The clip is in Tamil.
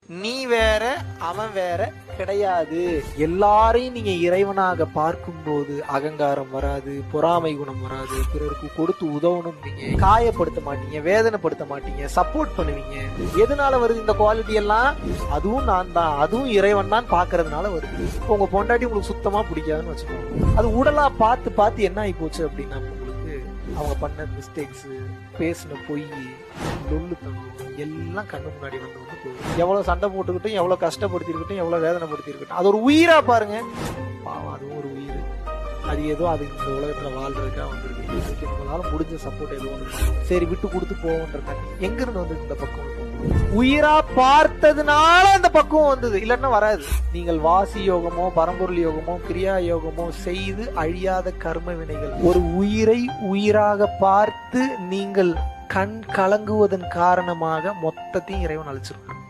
நீ வேற அவன் வேற கிடையாது. எல்லாரையும் நீங்க இறைவனாக பார்க்கும்போது அகங்காரம் வராது, பொறாமை குணம் வராது, பிறருக்கு கொடுத்து உதவணும், நீங்க காயப்படுத்த மாட்டீங்க, வேதனைப்படுத்த மாட்டீங்க, சப்போர்ட் பண்ணுவீங்க. எதனால வருது இந்த குவாலிட்டி எல்லாம்? அதுவும் நான் தான், அதுவும் இறைவன் தான் பாக்குறதுனால வருது. இப்போ உங்க பொண்டாட்டி உங்களுக்கு சுத்தமா பிடிக்காதுன்னு வச்சுக்கோங்க, அது உடலா பார்த்து பார்த்து என்ன ஆகி போச்சு அப்படின்னா, உங்களுக்கு அவங்க பண்ண மிஸ்டேக்ஸ், பேசின பொய், லொல்லுத்தனம் எல்லாம் கண்ணு முன்னாடி வந்து போயிடும். எவ்வளவு சண்டை போட்டுக்கிட்டும், எவ்வளவு கஷ்டப்படுத்திருக்கட்டும், எவ்வளவு வேதனைப்படுத்திருக்கட்டும், அது ஒரு உயிரா பாருங்க. பாவம், அதுவும் ஒரு உயிர். அது ஏதோ அது இந்த உலகத்துல வாழ்றதுக்காக வந்துருக்கு. நம்மளால முடிஞ்ச சப்போர்ட் எதுவும் சரி விட்டு கொடுத்து போவோன்ற கண்ணி எங்க இருந்து வந்து இந்த பக்கம் உயிரா பார்த்ததுனால அந்த பக்குவம் வந்தது, இல்லன்னா வராது. நீங்கள் வாசி யோகமோ பரம்பொருள் யோகமோ கிரியா யோகமோ செய்து அழியாத கர்ம வினைகள், ஒரு உயிரை உயிராக பார்த்து நீங்கள் கண் கலங்குவதன் காரணமாக மொத்தத்தையும் இறைவன் அழிச்சிருக்கான்.